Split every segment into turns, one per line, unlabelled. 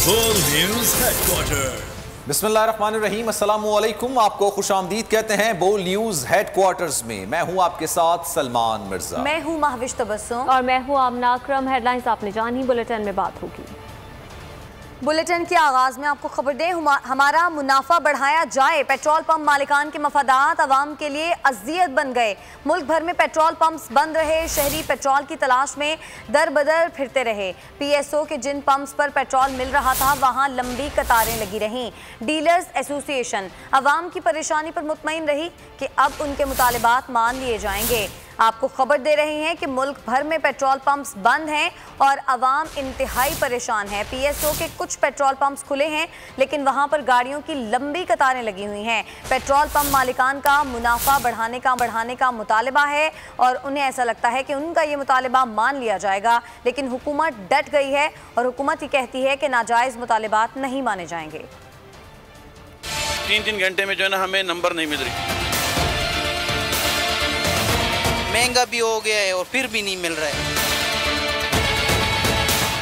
बोल news headquarter.
बिस्मिल्लाहिर्रहमानिर्रहीम, अस्सलामुअलैकुम। आपको खुशामदीद कहते हैं बोल न्यूज हेडक्वार्टर्स में। मैं हूं आपके साथ सलमान मिर्जा।
मैं हूं महविश तबस्सुम
और मैं हूं आमना अकरम। हेडलाइंस आपने जानी, बुलेटिन में बात होगी।
बुलेटिन के आगाज में आपको खबर दें, हमारा मुनाफा बढ़ाया जाए। पेट्रोल पंप मालिकान के मफादात अवाम के लिए अजियत बन गए। मुल्क भर में पेट्रोल पंप्स बंद रहे। शहरी पेट्रोल की तलाश में दर बदर फिरते रहे। PSO के जिन पंप्स पर पेट्रोल मिल रहा था वहां लंबी कतारें लगी रहीं। डीलर्स एसोसिएशन अवाम की परेशानी पर मुतमईन रही कि अब उनके मुतालिबात मान लिए जाएंगे। आपको खबर दे रहे हैं कि मुल्क भर में पेट्रोल पंप्स बंद हैं और अवाम इंतहाई परेशान है। PSO के कुछ पेट्रोल पंप्स खुले हैं लेकिन वहां पर गाड़ियों की लंबी कतारें लगी हुई हैं। पेट्रोल पंप मालिकान का मुनाफा बढ़ाने का मुतालबा है और उन्हें ऐसा लगता है कि उनका ये मुतालबा मान लिया जाएगा, लेकिन हुकूमत डट गई है और हुकूमत ही कहती है कि नाजायज़ मुतालबात नहीं माने जाएंगे।
3 घंटे में जो है ना हमें नंबर नहीं मिल रही।
महंगा भी हो गया है और फिर भी नहीं मिल रहा है।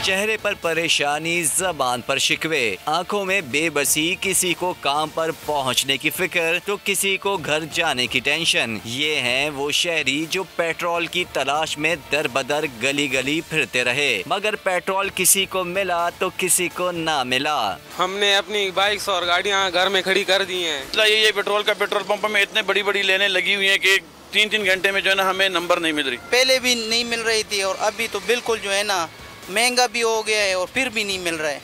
चेहरे पर परेशानी, ज़बान पर शिकवे, आंखों में बेबसी, किसी को काम पर पहुंचने की फिक्र तो किसी को घर जाने की टेंशन। ये हैं वो शहरी जो पेट्रोल की तलाश में दर बदर गली गली फिरते रहे, मगर पेट्रोल किसी को मिला तो किसी को ना मिला।
हमने अपनी बाइक्स और गाड़ियां घर में खड़ी कर दी हैं।
ये पेट्रोल पंप में इतने बड़ी बड़ी लेने लगी हुई है कि 3 घंटे में जो है ना हमें नंबर नहीं मिल रही।
पहले भी नहीं मिल रही थी और अभी तो बिल्कुल जो है ना महंगा भी हो गया है और फिर भी नहीं मिल रहा है,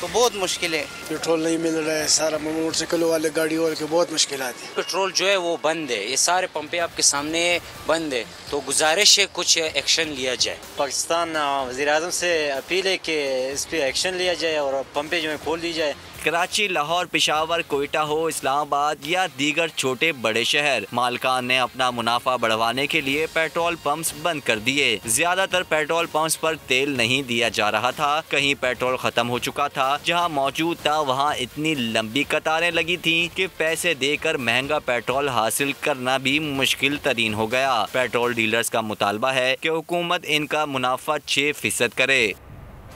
तो बहुत मुश्किल है।
पेट्रोल नहीं मिल रहा है, सारा मोटरसाइकिल वाले गाड़ी वाले के बहुत मुश्किल आती है।
पेट्रोल जो है वो बंद है, ये सारे पंपे आपके सामने बंद है, तो गुजारिश है कुछ एक्शन लिया जाए।
पाकिस्तान वज़ीर-ए-आज़म से अपील है कि इस पे एक्शन लिया जाए और पंपे जो है खोल दी जाए।
कराची, लाहौर, पेशावर, कोयटा हो, इस्लामाबाद या दीगर छोटे बड़े शहर, मालिकान ने अपना मुनाफा बढ़वाने के लिए पेट्रोल पंप्स बंद कर दिए। ज्यादातर पेट्रोल पंप्स पर तेल नहीं दिया जा रहा था, कहीं पेट्रोल खत्म हो चुका था। जहां मौजूद था वहां इतनी लंबी कतारें लगी थीं कि पैसे देकर महंगा पेट्रोल हासिल करना भी मुश्किल तरीन हो गया। पेट्रोल डीलर्स का मुतालबा है कि हुकूमत इनका मुनाफा 6% करे।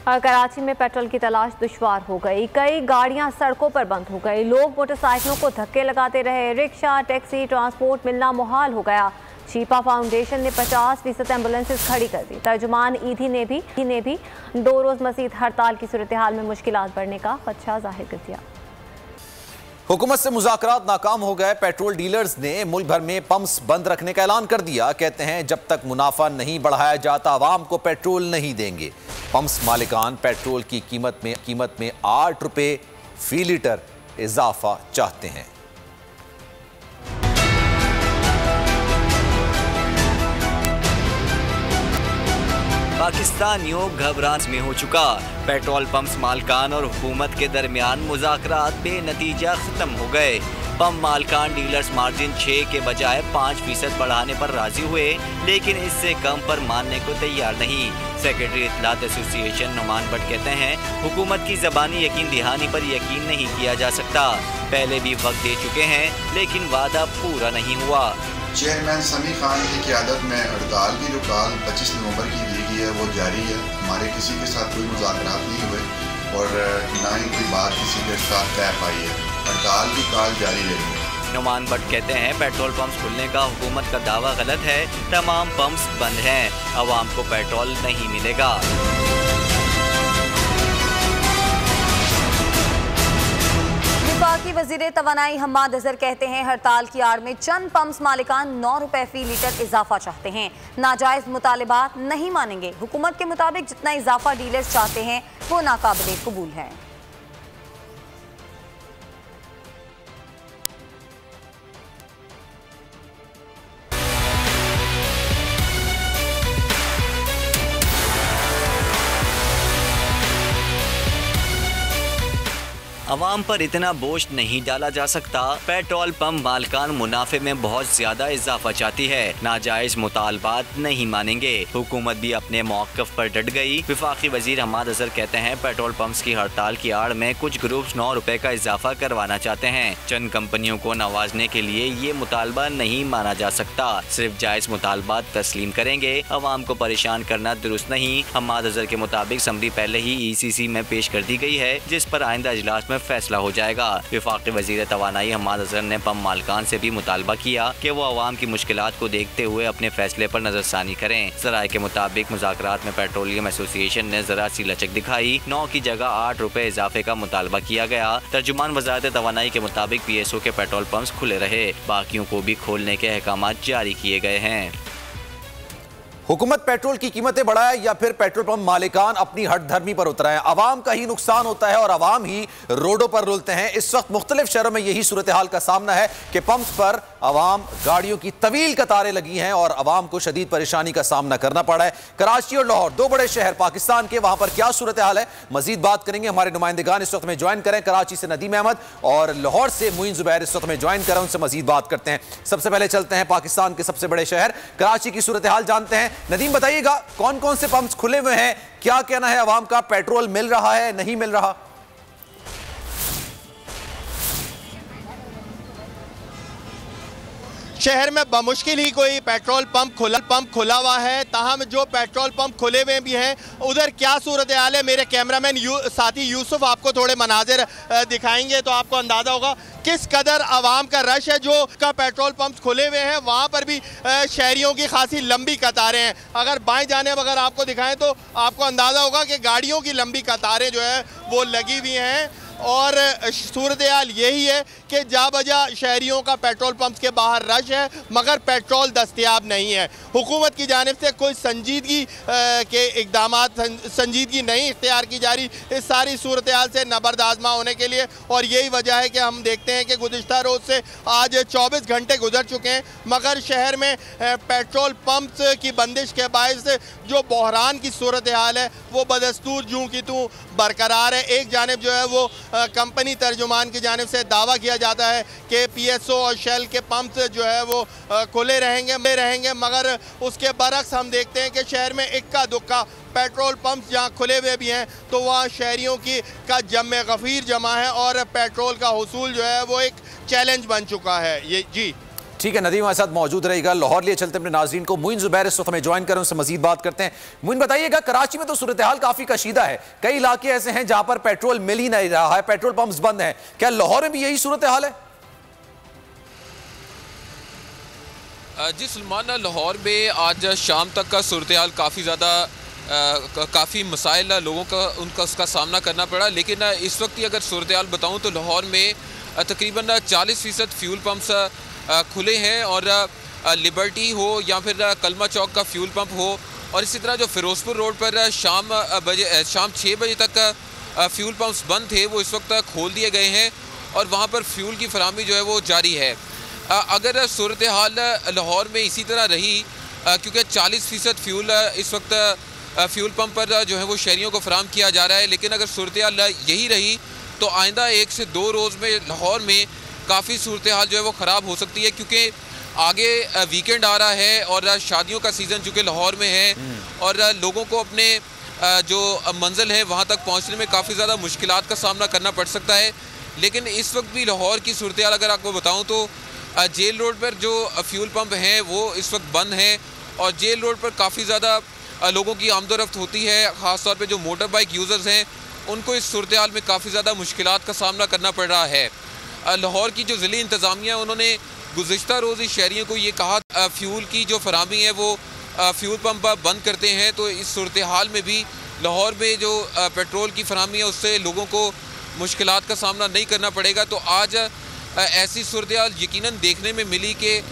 कराची में पेट्रोल की तलाश दुश्वार हो गई। कई गाड़ियां सड़कों पर बंद हो गई। लोग मोटरसाइकिलों को धक्के लगाते रहे। रिक्शा, टैक्सी, ट्रांसपोर्ट मिलना मुहाल हो गया। शीपा फाउंडेशन ने 50% एम्बुलेंसेज खड़ी कर दी। तर्जुमान ईदी ने भी 2 रोज़ मज़ीद हड़ताल की सूरत हाल में मुश्किलात बढ़ने का खदशा जाहिर कर दिया।
हुकूमत से मुज़ाकरात नाकाम हो गए। पेट्रोल डीलर्स ने मुल्क भर में पंप्स बंद रखने का ऐलान कर दिया। कहते हैं जब तक मुनाफा नहीं बढ़ाया जाता आवाम को पेट्रोल नहीं देंगे। पंप्स मालिकान पेट्रोल की कीमत में 8 रुपए फी लीटर इजाफा चाहते हैं।
पाकिस्तान योग घबराहट में हो चुका। पेट्रोल पंप्स मालिकान और हुकूमत के दरमियान मुज़ाकरात बेनतीजा खत्म हो गए। पंप मालिकान डीलर्स मार्जिन 6 के बजाय 5% बढ़ाने पर राजी हुए, लेकिन इससे कम पर मानने को तैयार नहीं। सेक्रेटरी इत्तलात एसोसिएशन नुमान भट्ट कहते हैं हुकूमत की ज़बानी यकीन दहानी पर यकीन नहीं किया जा सकता। पहले भी वक्त दे चुके हैं लेकिन वादा पूरा नहीं हुआ।
चेयरमैन समी खान की क़यादत में हड़ताल की जो काल 25 नवंबर की दी गई है वो जारी है। हमारे किसी के साथ कोई मुज़ाकरात नहीं हुए और ना ही कोई बात किसी के साथ तय पाई है। हड़ताल की काल जारी रहेगी।
नुमान भट्ट कहते हैं पेट्रोल पंप्स खुलने का हुकूमत का दावा गलत है। तमाम पंप्स बंद हैं, आवाम को पेट्रोल नहीं मिलेगा।
वफाकी वज़ीर तवानाई हम्माद अज़हर कहते हैं हड़ताल की आड़ में चंद पंप्स मालिकान 9 रुपए फी लीटर इजाफा चाहते हैं। नाजायज़ मुतालिबात नहीं मानेंगे। हुकूमत के मुताबिक जितना इजाफा डीलर्स चाहते हैं वो नाकाबिले कबूल है।
अवाम पर इतना बोझ नहीं डाला जा सकता। पेट्रोल पंप मालिकान मुनाफे में बहुत ज्यादा इजाफा चाहती है, नाजायज मुतालबात नहीं मानेंगे। हुकूमत भी अपने मौक़िफ़ पर डट गई। वफाकी वजीर हमाद अजहर कहते हैं पेट्रोल पंप्स की हड़ताल की आड़ में कुछ ग्रुप्स 9 रुपए का इजाफा करवाना चाहते हैं। चंद कंपनियों को नवाजने के लिए ये मुतालबा नहीं माना जा सकता। सिर्फ जायज मुतालबात तस्लीम करेंगे, अवाम को परेशान करना दुरुस्त नहीं। हमाद अजहर के मुताबिक समरी पहले ही ECC में पेश कर दी गई है, जिस पर आइंदा इजलास में फैसला हो जाएगा। वफाकी वजीर तवानाई हमाद अजहर ने पंप मालिकान से भी मुतालबा किया कि वो अवाम की मुश्किलात को देखते हुए अपने फैसले पर नजरसानी करें। ज़राए के मुताबिक मुज़ाकरात में पेट्रोलियम एसोसिएशन ने जरा सी लचक दिखाई। 9 की जगह 8 रुपए इजाफे का मुतालबा किया गया। तर्जुमान वज़ारत तवानाई के मुताबिक PSO के पेट्रोल पंप्स खुले रहे, बाकियों को भी खोलने के अहकाम जारी किए गए हैं।
हुकूमत पेट्रोल की कीमतें बढ़ाए या फिर पेट्रोल पंप मालिकान अपनी हट धर्मी पर उतराए, अवाम का ही नुकसान होता है और अवाम ही रोडों पर रुलते हैं। इस वक्त मुख्तलिफ शहरों में यही सूरत हाल का सामना है कि पंप पर अवाम गाड़ियों की तवील कतारें लगी हैं और अवाम को शदीद परेशानी का सामना करना पड़ा है। कराची और लाहौर, 2 बड़े शहर पाकिस्तान के, वहां पर क्या सूरत हाल है, मजीद बात करेंगे। हमारे नुमाइंदगान इस वक्त में ज्वाइन करें। कराची से नदीम अहमद और लाहौर से मुइन जुबैर इस वक्त में ज्वाइन करें, उनसे मजीद बात करते हैं। सबसे पहले चलते हैं पाकिस्तान के सबसे बड़े शहर कराची की सूरत हाल जानते हैं। नदीम, बताइएगा कौन कौन से पंप्स खुले हुए हैं, क्या कहना है अवाम का, पेट्रोल मिल रहा है नहीं मिल रहा?
शहर में बमुश्किल ही कोई पेट्रोल पंप खुला हुआ है। ताहम जो पेट्रोल पंप खुले हुए भी हैं, उधर क्या सूरत हाल है, मेरे कैमरामैन साथी यूसुफ आपको थोड़े मनाजिर दिखाएंगे तो आपको अंदाज़ा होगा किस कदर आवाम का रश है। जो का पेट्रोल पंप खुले हुए हैं वहाँ पर भी शहरियों की खासी लंबी कतारें हैं। अगर बाएं जानेब अगर आपको दिखाएं तो आपको अंदाज़ा होगा कि गाड़ियों की लंबी कतारें जो है वो लगी हुई हैं। और सूरत हाल यही है कि जा बजा शहरियों का पेट्रोल पंप के बाहर रश है, मगर पेट्रोल दस्तयाब नहीं है। हुकूमत की जानिब से कोई संजीदगी के इकदाम संजीदगी नहीं इख्तियार की जा रही इस सारी सूरत हाल से नबर्द आजमा होने के लिए। और यही वजह है कि हम देखते हैं कि गुज़िश्ता रोज़ से आज 24 घंटे गुजर चुके हैं, मगर शहर में पेट्रोल पंप्स की बंदिश के बायस जो बहरान की सूरत हाल है वो बदस्तूर जूँ की तूँ बरकरार है। एक जानिब जो है वो कंपनी तर्जुमान की जानिब से दावा किया जाता है कि PSO और शेल के पंप्स जो है वो खुले रहेंगे, मगर उसके बरक्स हम देखते हैं कि शहर में इक्का दुक्का पेट्रोल पंप्स जहाँ खुले हुए भी हैं तो वहाँ शहरियों की का जम गफीर जमा है और पेट्रोल का हुसूल जो है वो एक चैलेंज बन चुका है। ये जी
ठीक है, नदीम हमारे साथ मौजूद रहेगा। लाहौर लिए चलते अपने नाज़रीन को मुइन जुबैर इस वक्त हमें ज्वाइन करें, उनसे मजीद बात करते हैं। मुइन, बताइएगा कराची में तो सूरत हाल काफी कशीदा है, कई इलाके ऐसे हैं जहां पर पेट्रोल मिल ही नहीं रहा है, पेट्रोल पंप्स बंद हैं, क्या लाहौर में भी यही सूरत हाल है?
जी सलमान, लाहौर में आज शाम तक का सूरत हाल काफ़ी ज़्यादा काफ़ी मसाइल लोगों का उसका सामना करना पड़ा। लेकिन इस वक्त की अगर सूरत हाल बताऊँ तो लाहौर में तकरीबन 40% फ्यूल पम्प्स खुले हैं और लिबर्टी हो या फिर कलमा चौक का फ्यूल पंप हो, और इसी तरह जो फिरोजपुर रोड पर शाम 6 बजे तक फ्यूल पंप्स बंद थे वो इस वक्त खोल दिए गए हैं और वहाँ पर फ्यूल की फराहमी जो है वो जारी है। अगर सूरत हाल लाहौर में इसी तरह रही, क्योंकि 40% फ्यूल इस वक्त फ्यूल पंप पर जो है वो शहरियों को फराहम किया जा रहा है, लेकिन अगर सूरत हाल यही रही तो आइंदा 1 से 2 रोज़ में लाहौर में काफ़ी सूरत हाल जो है वो ख़राब हो सकती है, क्योंकि आगे वीकेंड आ रहा है और शादियों का सीज़न चूँकि लाहौर में है और लोगों को अपने जो मंजिल है वहाँ तक पहुँचने में काफ़ी ज़्यादा मुश्किलात का सामना करना पड़ सकता है। लेकिन इस वक्त भी लाहौर की सूरत हाल अगर आपको बताऊँ तो जेल रोड पर जो फ्यूल पंप हैं वो इस वक्त बंद हैं और जेल रोड पर काफ़ी ज़्यादा लोगों की आमदोरफ्त होती है। ख़ास तौर पे जो मोटर बाइक यूज़र्स हैं उनको इस सूरत हाल में काफ़ी ज़्यादा मुश्किलात का सामना करना पड़ रहा है। लाहौर की जो ज़िली इंतज़ामिया उन्होंने गुज़िश्ता रोज़ शहरियों को ये कहा फ्यूल की जो फराहमी है वो फ्यूल पंप बंद करते हैं, तो इस सूरत हाल में भी लाहौर में जो पेट्रोल की फराहमी है उससे लोगों को मुश्किलात का सामना नहीं करना पड़ेगा। तो आज ऐसी सूरत हाल यकीनन देखने में मिली कि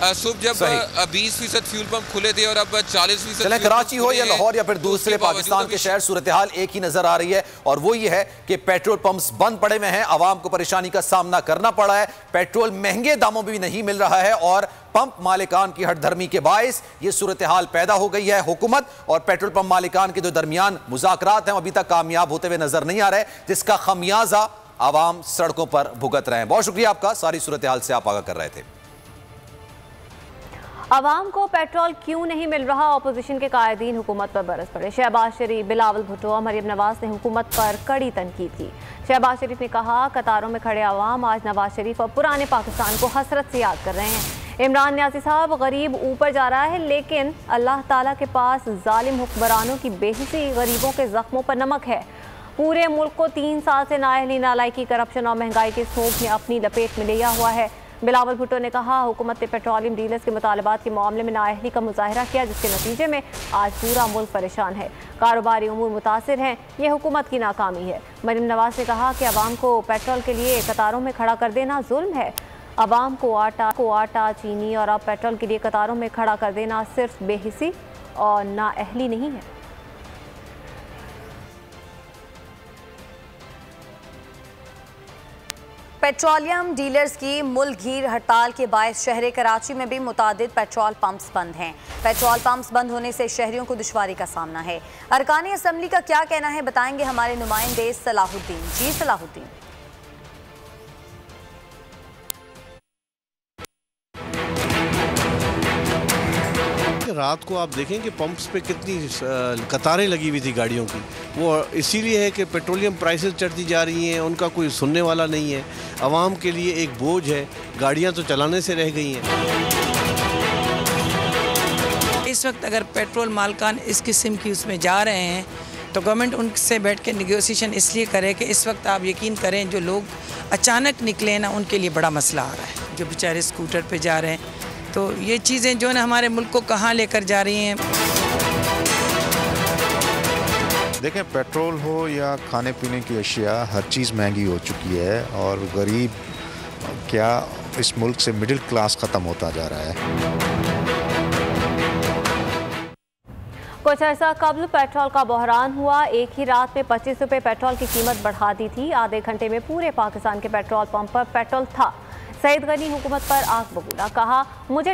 सुबह जब 20% फ्यूल पंप खुले थे और अब 40%।
चलें, कराची हो या लाहौर या फिर दूसरे पाकिस्तान के शहर, सूरत हाल एक ही नजर आ रही है और वो ये है कि पेट्रोल पंप्स बंद पड़े हुए हैं, आवाम को परेशानी का सामना करना पड़ा है, पेट्रोल महंगे दामों में भी नहीं मिल रहा है और पंप मालिकान की हटधर्मी के बायस ये सूरत हाल पैदा हो गई है। हुकूमत और पेट्रोल पंप मालिकान के जो दरमियान मुज़ाकरात हैं अभी तक कामयाब होते हुए नजर नहीं आ रहे, जिसका खमियाजा आवाम सड़कों पर भुगत रहे हैं। बहुत शुक्रिया आपका, सारी सूरत हाल से आप आगाह कर रहे थे।
आवाम को पेट्रोल क्यों नहीं मिल रहा, ऑपोजिशन के कायदीन हुकूमत पर बरस पड़े। शहबाज शरीफ, बिलावल भुट्टो और मरियम नवाज ने हुकूमत पर कड़ी तनकीद की। शहबाज शरीफ ने कहा, कतारों में खड़े आवाम आज नवाज शरीफ और पुराने पाकिस्तान को हसरत से याद कर रहे हैं। इमरान न्यासी साहब, गरीब ऊपर जा रहा है लेकिन अल्लाह ताला के पास जालिम हुक्मरानों की बेहिसी गरीबों के जख्मों पर नमक है। पूरे मुल्क को 3 साल से नाअहली, नालायकी, करप्शन और महंगाई के सोच ने अपनी लपेट में लिया हुआ है। बिलावल भुट्टो ने कहा, हुकूमत ने पेट्रोलियम डीलर्स के मुतालबात के मामले में नाअहली का मुजाहरा किया, जिसके नतीजे में आज पूरा मुल्क परेशान है। कारोबारी उमूर मुतासिर हैं, ये हुकूमत की नाकामी है। मरियम नवाज ने कहा कि अवाम को पेट्रोल के लिए कतारों में खड़ा कर देना जुल्म है। अवाम को आटा, चीनी और अब पेट्रोल के लिए कतारों में खड़ा कर देना सिर्फ बेहिसी और नाअहली नहीं है।
पेट्रोलियम डीलर्स की मुल्कगीर हड़ताल के बायस शहर कराची में भी मुतादिद पेट्रोल पंप्स बंद हैं। पेट्रोल पंप्स बंद होने से शहरियों को दुश्वारी का सामना है। अरकान असम्बली का क्या कहना है, बताएंगे हमारे नुमाइंदे सलाहुद्दीन। जी सलाहुद्दीन।
रात को आप देखें कि पंप्स पे कितनी कतारें लगी हुई थी गाड़ियों की। वो इसीलिए है कि पेट्रोलियम प्राइसेस चढ़ती जा रही हैं, उनका कोई सुनने वाला नहीं है। आवाम के लिए एक बोझ है, गाड़ियां तो चलाने से रह गई हैं।
इस वक्त अगर पेट्रोल मालकान इस किस्म की उसमें जा रहे हैं तो गवर्नमेंट उनसे बैठ के निगोसिएशन इसलिए करे कि इस वक्त आप यकीन करें जो लोग अचानक निकले ना, उनके लिए बड़ा मसला आ रहा है। जो बेचारे स्कूटर पे जा रहे हैं, तो ये चीज़ें जो है ना हमारे मुल्क को कहाँ लेकर जा रही हैं।
देखें, पेट्रोल हो या खाने पीने की अशिया, हर चीज़ महंगी हो चुकी है और गरीब क्या इस मुल्क से मिडिल क्लास ख़त्म होता जा रहा है।
कुछ अर्सा कबल पेट्रोल का बहरान हुआ। एक ही रात में 25 रुपये पेट्रोल की कीमत बढ़ा दी थी। आधे घंटे में पूरे पाकिस्तान के पेट्रोल पंप पर पेट्रोल था। सईद गनी हुकूमत पर आग बबूला, कहा मुझे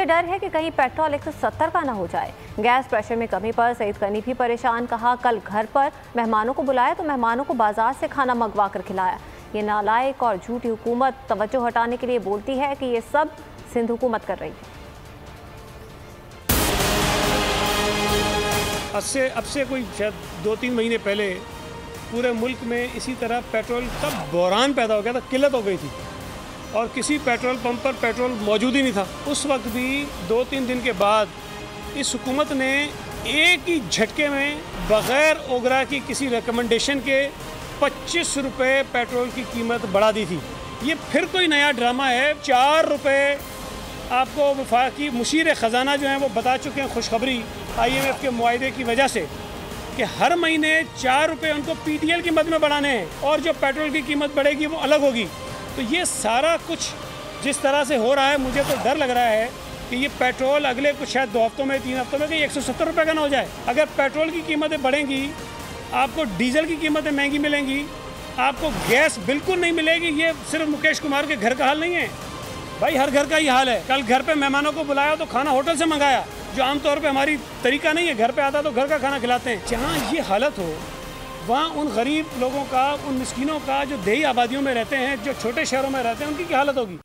डर है कि कहीं पेट्रोल 170 का ना हो जाए। गैस प्रेशर में कमी पर सईद गनी भी परेशान, कहा कल घर पर मेहमानों को बुलाया तो मेहमानों को बाजार से खाना मंगवा कर खिलाया। ये नालायक और झूठी हुकूमत तवज्जो हटाने के लिए बोलती है कि ये सब सिंध हुकूमत कर रही है।
अब से कोई शायद 2-3 महीने पहले पूरे मुल्क में इसी तरह पेट्रोल का बहरान पैदा हो गया था, किल्लत हो गई थी और किसी पेट्रोल पंप पर पेट्रोल मौजूद ही नहीं था। उस वक्त भी 2-3 दिन के बाद इस हुकूमत ने एक ही झटके में बग़ैर ओगरा की किसी रिकमेंडेशन के 25 रुपये पेट्रोल की कीमत बढ़ा दी थी। ये फिर कोई नया ड्रामा है। 4 रुपये आपको वफाकी मुशीर ख़जाना जो हैं वो बता चुके हैं खुशखबरी IMF के मुआहदे की वजह से कि हर महीने 4 रुपये उनको PTL की मद में बढ़ाने हैं और जो पेट्रोल की कीमत बढ़ेगी वो अलग होगी। तो ये सारा कुछ जिस तरह से हो रहा है, मुझे तो डर लग रहा है कि ये पेट्रोल अगले कुछ शायद 2 हफ्तों में 3 हफ्तों में कहीं 170 रुपये का ना हो जाए। अगर पेट्रोल की कीमतें बढ़ेंगी, आपको डीजल की कीमतें महंगी मिलेंगी, आपको गैस बिल्कुल नहीं मिलेगी। ये सिर्फ मुकेश कुमार के घर का हाल नहीं है भाई, हर घर का ही हाल है। कल घर पे मेहमानों को बुलाया तो खाना होटल से मंगाया, जो आमतौर पे हमारी तरीका नहीं है। घर पे आता तो घर का खाना खिलाते हैं। जहाँ ये हालत हो वहाँ उन गरीब लोगों का, उन मिस्किनों का जो देही आबादियों में रहते हैं, जो छोटे शहरों में रहते हैं, उनकी क्या हालत होगी।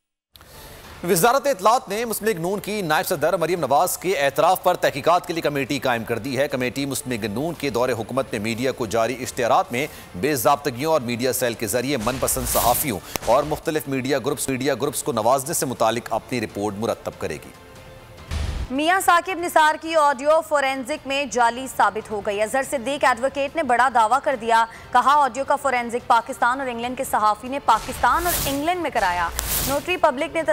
वज़ारत इत्तलात ने मुस्लिम लीग नून की नायब सदर मरियम नवाज के एतराफ़ पर तहकीकात के लिए कमेटी कायम कर दी है। कमेटी मुस्लिम लीग नून के दौरे हुकूमत में मीडिया को जारी इश्तिहारात में बेज़ाब्तगियों और मीडिया सेल के जरिए मनपसंद सहाफ़ियों और मुख्तलिफ मीडिया ग्रुप्स को नवाजने से मुतालिक अपनी रिपोर्ट मुरतब करेगी।
मियां साकिब निसार की ऑडियो फोरेंसिक में जाली साबित हो गई। अजहर सिद्दीक एडवोकेट ने बड़ा दावा कर दिया, कहा ऑडियो का फोरेंसिक पाकिस्तान और इंग्लैंड के सहाफ़ी ने पाकिस्तान और इंग्लैंड में कराया। नोटरी पब्लिक ने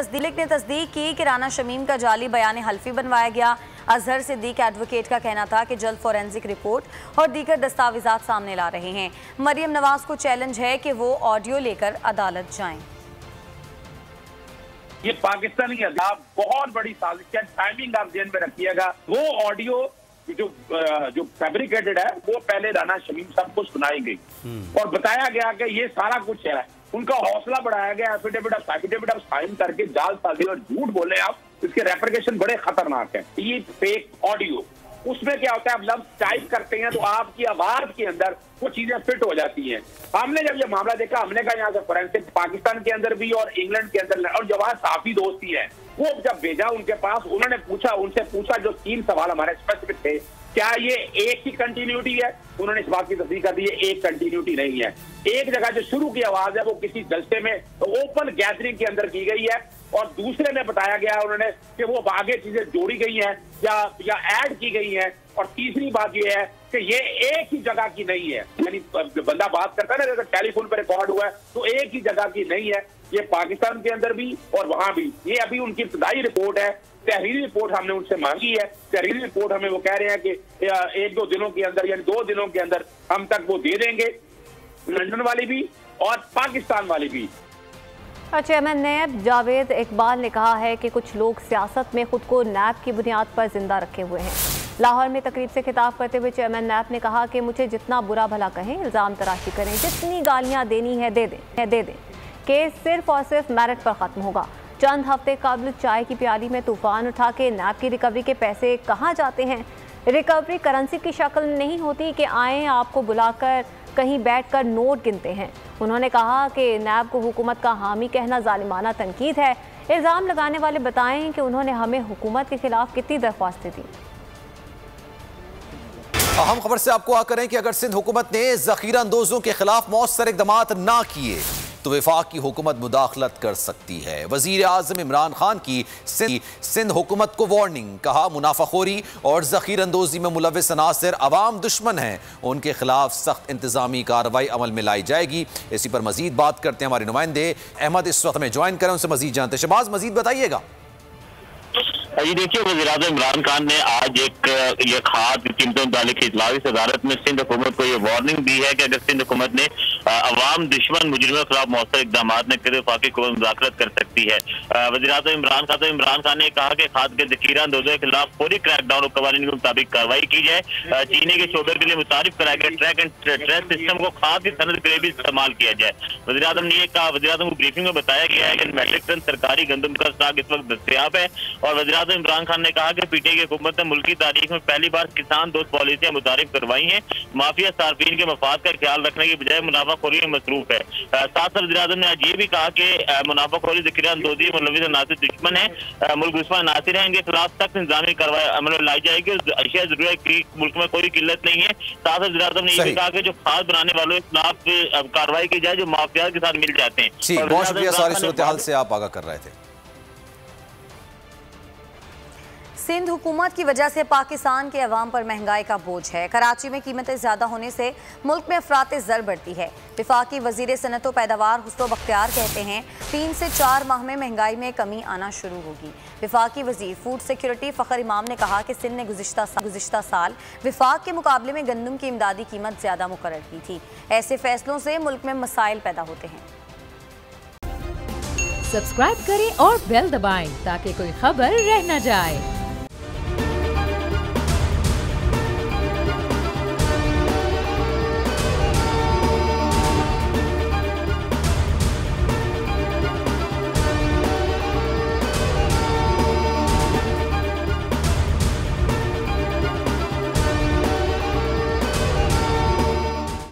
तस्दीक की कि राना शमीम का जाली बयान हल्फी बनवाया गया। अजहर सिद्दीक एडवोकेट का कहना था कि जल्द फोरेंसिक रिपोर्ट और दीगर दस्तावेजात सामने ला रहे हैं। मरियम नवाज को चैलेंज है कि वो ऑडियो लेकर अदालत जाएं।
ये पाकिस्तानी अदाब बहुत बड़ी साजिश है। टाइमिंग आप ध्यान में रखिएगा। वो ऑडियो जो फैब्रिकेटेड है वो पहले राना शमीम साहब को सुनाई गई और बताया गया कि ये सारा कुछ है। उनका हौसला बढ़ाया गया, एफिडेविट ऑफ साइन करके जालसाजी और झूठ बोले आप, इसके रेपरकेशन बड़े खतरनाक है। ये फेक ऑडियो उसमें क्या होता है, आप लफ्ज टाइप करते हैं तो आपकी आवाज के अंदर वो चीजें फिट हो जाती हैं। हमने जब ये मामला देखा, हमने कहा यहाँ से फोरेंसिक पाकिस्तान के अंदर भी और इंग्लैंड के अंदर, और जो वहाँ साफी दोस्ती है वो जब भेजा उनके पास, उन्होंने पूछा, उनसे पूछा जो 3 सवाल हमारे स्पेसिफिक थे, क्या ये एक ही कंटिन्यूटी है? उन्होंने इस बात की तस्दीक कर दी है, एक कंटिन्यूटी नहीं है। एक जगह जो शुरू की आवाज है वो किसी जलसे में ओपन गैदरिंग के अंदर की गई है, और दूसरे में बताया गया है उन्होंने कि वो आगे चीजें जोड़ी गई हैं या ऐड की गई हैं, और तीसरी बात ये है कि ये एक ही जगह की नहीं है। यानी बंदा बात करता है ना, अगर टेलीफोन पर रिकॉर्ड हुआ है तो एक ही जगह की नहीं है, ये पाकिस्तान के अंदर भी और वहां भी। ये अभी उनकी इब्तदाई रिपोर्ट है, तहरीरी रिपोर्ट हमने उनसे मांगी है। तहरीरी रिपोर्ट हमें वो कह रहे हैं कि 1-2 दिनों के अंदर, यानी 2 दिनों के अंदर हम तक वो दे देंगे, लंदन वाली भी और पाकिस्तान वाली भी।
चेयरमैन नैब जावेद इकबाल ने कहा है कि कुछ लोग सियासत में खुद को नैब की बुनियाद पर जिंदा रखे हुए हैं। लाहौर में तकरीब से खिताब करते हुए चेयरमैन नैब ने कहा कि मुझे जितना बुरा भला कहें, इल्ज़ाम तराशी करें, जितनी गालियां देनी है दे दें, केस सिर्फ और सिर्फ मेरिट पर ख़त्म होगा। चंद हफ्ते कबल चाय की प्याली में तूफान उठा के नैब की रिकवरी के पैसे कहाँ जाते हैं? रिकवरी करेंसी की शक्ल नहीं होती कि आए आपको बुलाकर कहीं बैठकर नोट गिनते हैं। उन्होंने कहा कि नैब को हुकूमत का हामी कहना जालिमाना तनकीद है। इल्ज़ाम लगाने वाले बताएं कि उन्होंने हमें हुकूमत के खिलाफ कितनी दरख्वास्तें दी।
अहम खबर से आपको आकर है कि अगर सिंध हुकूमत ने ज़ख़ीरा अंदोज़ों के खिलाफ मौसर इक़दामात ना किए तो वफाक की हुकूमत मुदाखलत कर सकती है। वज़ीर आज़म इमरान खान की सिंध हुकूमत को वार्निंग, कहा मुनाफाखोरी और ज़ख़ीरा अंदोज़ी में मुलव्विस अनासिर अवाम दुश्मन हैं, उनके खिलाफ सख्त इंतज़ामी कार्रवाई अमल में लाई जाएगी। इसी पर मजीद बात करते हैं हमारे नुमाइंदे अहमद इस वक्त में ज्वाइन करें, उनसे मजीद जानते हैं। शहबाज, मजीद बताइएगा।
जी देखिए, वज़ीर-ए-आज़म इमरान खान ने आज ये खाद कीमतों मुतालिक इजलास सदारत में सिंध हुकूमत को ये वार्निंग दी है कि अगर सिंध हुकूमत ने अवाम दुश्मन मुजरिमों के खिलाफ मौसर इकदाम न करे वफाकी हुकूमत मुज़ाकरत कर सकती है। वज़ीर-ए-आज़म इमरान खान ने कहा कि खाद के ज़ख़ीरा अंदोज़ों के खिलाफ पूरी क्रैकडाउन और कवानीन के मुताबिक कार्रवाई की जाए। चीनी के शोबे के लिए मुतारिफ कराया गया ट्रैक एंड ट्रेस सिस्टम को खाद की सनद के लिए भी इस्तेमाल किया जाए। वज़ीर-ए-आज़म ने कहा, वज़ीर-ए-आज़म को ब्रीफिंग में बताया गया है कि मैट्रिक टन सरकारी गंदम का स्टॉक इस वक्त दस्तयाब है। और वज़ीर-ए-आज़म इमरान खान ने कहा कि पीटीआई की हुकूमत ने मुल्क की तारीख में पहली बार किसान दोस्त पॉलिसियां मुतारिफ करवाई हैं। माफिया सार्फिन के मफाद का ख्याल रखने की बजाय मुनाफाखोरी में मसरूफ है। साथ साथ वज़ीर-ए-आज़म ने आज ये भी कहा कि मुनाफाखोरी, ज़ख़ीरा अंदोज़ी, मुलव्विस अनासिर दुश्मन है, मुल्क दुश्मन अनासिर है, इनके खिलाफ सख्त इंतज़ामी कार्रवाई अमल में लाई जाएगी। अशिया ज़रूरत की मुल्क में कोई किल्लत नहीं है। साथ साथ वज़ीर-ए-आज़म ने ये भी कहा कि जो खाद बनाने वालों के खिलाफ कार्रवाई की जाए जो माफिया के साथ मिल जाते हैं।
बहुत शुक्रिया, सारी सूरत हाल से आप आगाह कर रहे थे।
सिंध हुकूमत की वजह से पाकिस्तान के अवाम पर महंगाई का बोझ है। कराची में कीमतें ज़्यादा होने से मुल्क में अफरात ज़र बढ़ती है। वफाकी वज़ीर सनअत व पैदावार हुस्न बख्तियार कहते हैं 3 से 4 माह में महंगाई में कमी आना शुरू होगी। वफाकी वज़ीर फूड सिक्योरिटी फ़खर इमाम ने कहा कि सिंध ने गुज़िश्ता साल वफाक के मुकाबले में गंदम की इमदादी कीमत ज़्यादा मुकर्रर की थी। ऐसे फैसलों से मुल्क में मसाइल पैदा होते हैं।
सब्सक्राइब करें और बेल दबाएं ताकि कोई खबर रह न जाए।